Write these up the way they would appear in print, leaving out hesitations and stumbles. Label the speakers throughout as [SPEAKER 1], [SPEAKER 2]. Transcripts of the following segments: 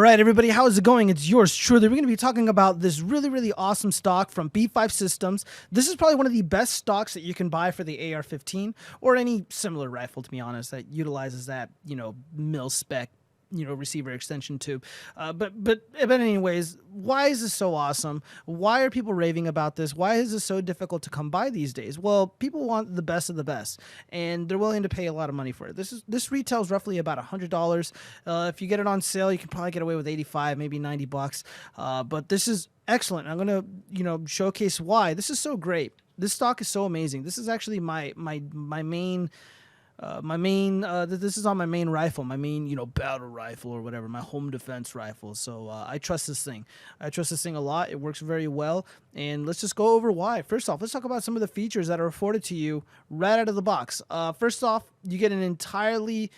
[SPEAKER 1] right, everybody, how's it going? It's yours truly. We're going to be talking about this really, really awesome stock from B5 Systems. This is probably one of the best stocks that you can buy for the AR-15 or any similar rifle, to be honest, that utilizes that, mil spec, receiver extension tube. But anyways, why is this so awesome? Why are people raving about this? Why is this so difficult to come by these days? Well, people want the best of the best, and they're willing to pay a lot of money for it. This retails roughly about $100. If you get it on sale, you can probably get away with 85, maybe $90. But this is excellent. I'm gonna, showcase why this is so great. This stock is so amazing. This is actually my main. This is on my main rifle, my main, battle rifle or whatever, my home defense rifle. So I trust this thing. I trust this thing a lot. It works very well. And let's just go over why. First off, let's talk about some of the features that are afforded to you right out of the box. First off, you get an entirely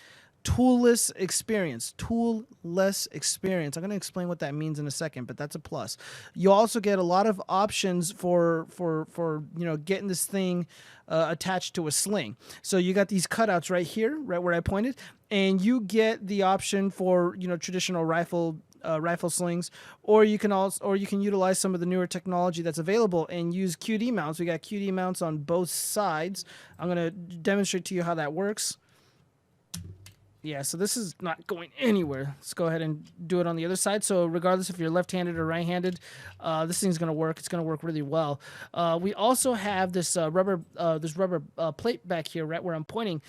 [SPEAKER 1] toolless experience. Toolless experience. I'm going to explain what that means in a second, but that's a plus. You also get a lot of options for getting this thing attached to a sling. So you got these cutouts right here, right where I pointed, and you get the option for traditional rifle slings, or you can utilize some of the newer technology that's available and use QD mounts. We got QD mounts on both sides. I'm going to demonstrate to you how that works. Yeah, so this is not going anywhere. Let's go ahead and do it on the other side. So regardless if you're left-handed or right-handed, this thing's going to work. It's going to work really well. We also have this rubber plate back here, right where I'm pointing.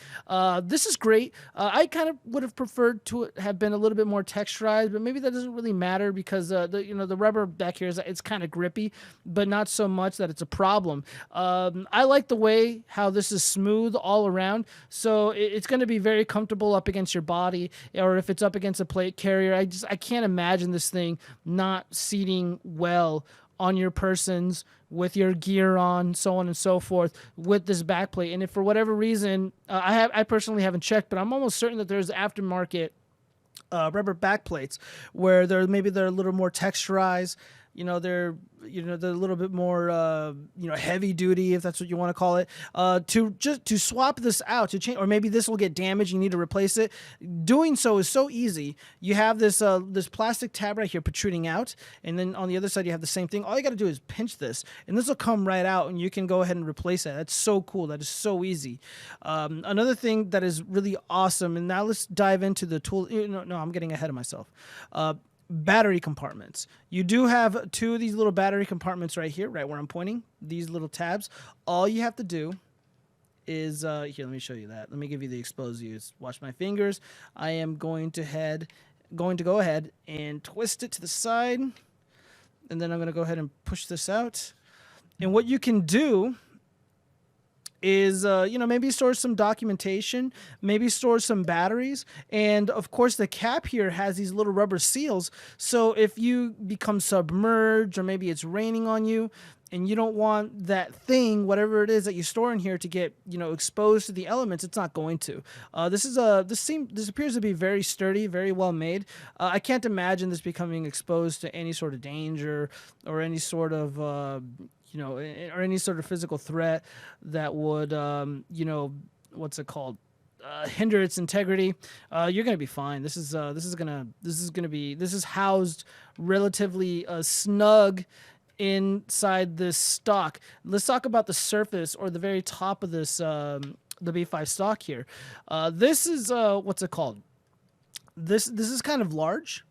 [SPEAKER 1] This is great. I kind of would have preferred to have been a little bit more texturized, but maybe that doesn't really matter because the rubber back here it's kind of grippy, but not so much that it's a problem. I like the way how this is smooth all around, so it's going to be very comfortable up against your body, or if it's up against a plate carrier. I can't imagine this thing not seating well on your persons with your gear on, so on and so forth, with this backplate. And if for whatever reason, I personally haven't checked, but I'm almost certain that there's aftermarket rubber backplates where they're a little more texturized. They're a little bit more heavy duty, if that's what you want to call it. To swap this out, to change, or maybe this will get damaged, you need to replace it. Doing so is so easy. You have this plastic tab right here protruding out, and then on the other side you have the same thing. All you got to do is pinch this, and this will come right out, and you can go ahead and replace it. That's so cool. That is so easy. Another thing that is really awesome, and now let's dive into the tool. No, I'm getting ahead of myself. Battery compartments. You do have two of these little battery compartments right here, right where I'm pointing, these little tabs. All you have to do is, here, let me show you that. Let me give you the exposed views. Watch my fingers. I am going to go ahead and twist it to the side, and then I'm going to go ahead and push this out. And what you can do is, maybe store some documentation, maybe store some batteries. And of course the cap here has these little rubber seals. So if you become submerged, or maybe it's raining on you and you don't want that thing, whatever it is that you store in here, to get, exposed to the elements, it's not going to. This appears to be very sturdy, very well made. I can't imagine this becoming exposed to any sort of danger or any sort of, or any sort of physical threat that would, hinder its integrity. You're gonna be fine. This is housed relatively snug inside this stock. Let's talk about the surface, or the very top of this, the B5 stock here. This is what's it called? This is kind of large.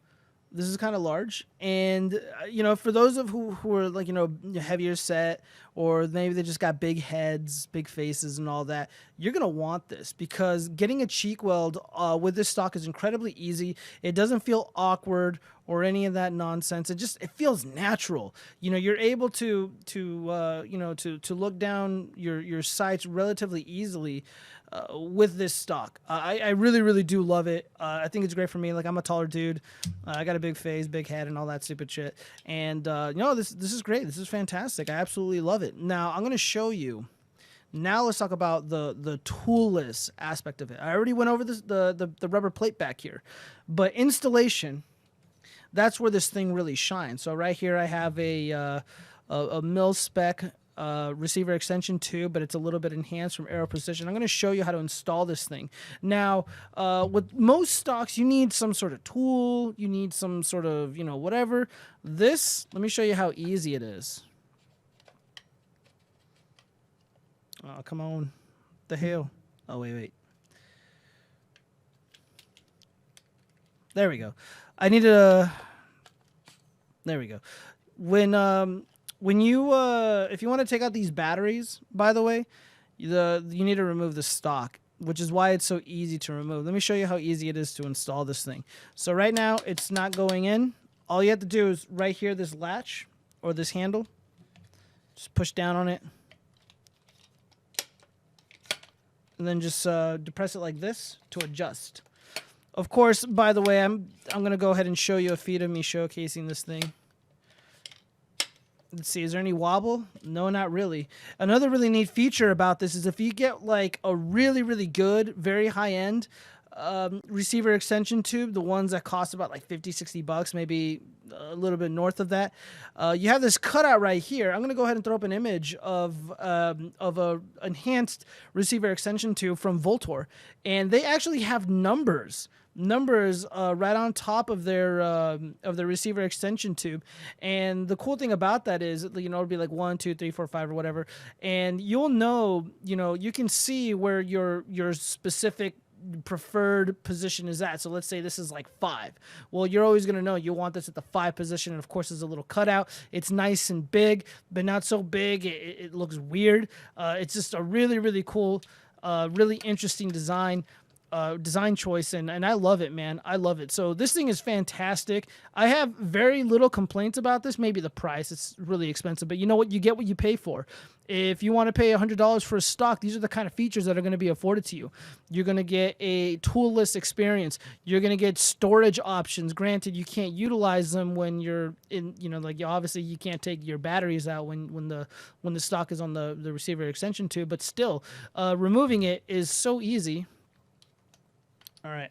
[SPEAKER 1] This is kind of large, and for those of who are like heavier set, or maybe they just got big heads, big faces, and all that, you're gonna want this, because getting a cheek weld with this stock is incredibly easy. It doesn't feel awkward or any of that nonsense. It feels natural. You're able to look down your sights relatively easily with this stock. I really, really do love it. I think it's great for me. Like, I'm a taller dude. I got a big face, big head, and all that stupid shit. And this is great. This is fantastic. I absolutely love it. Now I'm going to show you. Now let's talk about the toolless aspect of it. I already went over this, the rubber plate back here, but installation, that's where this thing really shines. So right here I have a mil spec receiver extension tube, but it's a little bit enhanced from Aero Precision. I'm going to show you how to install this thing. Now, with most stocks, you need some sort of tool, you need some sort of, whatever. This, let me show you how easy it is. Oh, come on. The hell? Oh, wait. There we go. I needed a... There we go. When you if you want to take out these batteries, by the way, you need to remove the stock, which is why it's so easy to remove. Let me show you how easy it is to install this thing. So right now it's not going in. All you have to do is right here, this latch or this handle, just push down on it, and then just depress it like this to adjust. Of course, by the way, I'm gonna go ahead and show you a feed of me showcasing this thing. Let's see, is there any wobble? No, not really. Another really neat feature about this is if you get like a really, really good, very high-end receiver extension tube, the ones that cost about like 50, 60 bucks, maybe a little bit north of that, you have this cutout right here. I'm going to go ahead and throw up an image of a enhanced receiver extension tube from Voltor, and they actually have numbers right on top of their receiver extension tube. And the cool thing about that is, it'll be like 1, 2, 3, 4, 5 or whatever, and you'll know, you can see where your specific preferred position is at. So let's say this is like 5. Well, you're always going to know you want this at the 5 position, and of course there's a little cutout. It's nice and big, but not so big it looks weird. It's just a really, really cool, really interesting design choice, and I love it, man. I love it. So this thing is fantastic. I have very little complaints about this. Maybe the price, it's really expensive, but you know what? You get what you pay for. If you want to pay $100 for a stock, these are the kind of features that are going to be afforded to you. You're going to get a toolless experience. You're going to get storage options. Granted, you can't utilize them when you're in, obviously you can't take your batteries out when the stock is on the receiver extension tube, but still, removing it is so easy. All right.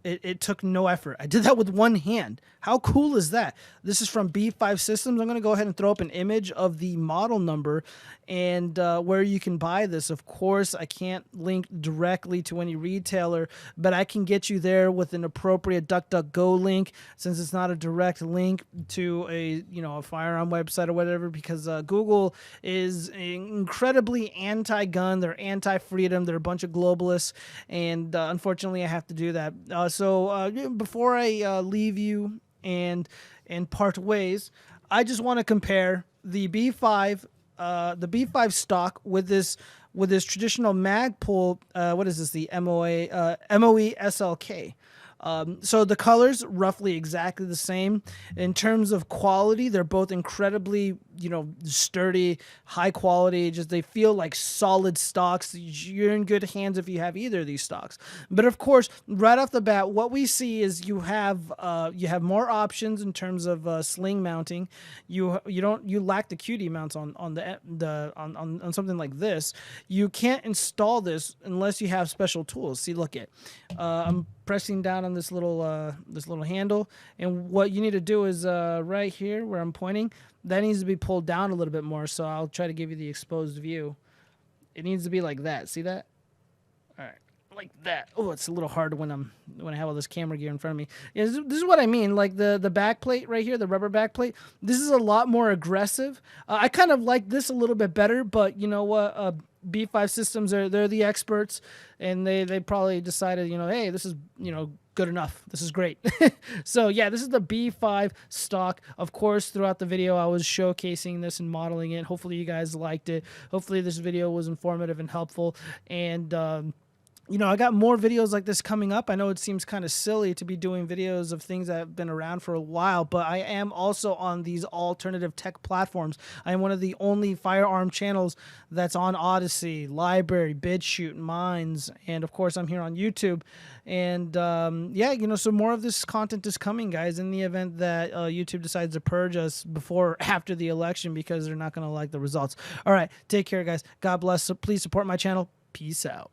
[SPEAKER 1] It took no effort. I did that with one hand. How cool is that? This is from B5 Systems. I'm going to go ahead and throw up an image of the model number and where you can buy this. Of course, I can't link directly to any retailer, but I can get you there with an appropriate DuckDuckGo link, since it's not a direct link to a firearm website or whatever, because Google is incredibly anti-gun. They're anti-freedom. They're a bunch of globalists, and unfortunately, I have to do that. So before I leave you and part ways, I just want to compare the B5 stock with this traditional Magpul. What is this? The MOE SLK. So the colors roughly exactly the same. In terms of quality, they're both incredibly, sturdy, high quality. Just they feel like solid stocks. You're in good hands if you have either of these stocks. But of course, right off the bat, what we see is you have more options in terms of sling mounting. You lack the QD mounts on something like this. You can't install this unless you have special tools. See, look it. I'm pressing down on this little handle, and what you need to do is right here where I'm pointing, that needs to be pulled down a little bit more. So I'll try to give you the exposed view. It needs to be like that. See that? All right, like that. Oh, it's a little hard when I have all this camera gear in front of me. Yeah, this is what I mean. Like the back plate right here, the rubber back plate. This is a lot more aggressive. I kind of like this a little bit better, but you know what? B5 Systems they're the experts, and they probably decided, hey, this is good enough. This is great. So yeah, this is the B5 stock. Of course, throughout the video, I was showcasing this and modeling it. Hopefully you guys liked it. Hopefully this video was informative and helpful. And I got more videos like this coming up. I know it seems kind of silly to be doing videos of things that have been around for a while, but I am also on these alternative tech platforms. I am one of the only firearm channels that's on Odyssey, LBRY, Bitchute, Minds, and of course I'm here on YouTube. And so more of this content is coming, guys, in the event that YouTube decides to purge us before or after the election, because they're not going to like the results. All right, take care, guys. God bless. So please support my channel. Peace out.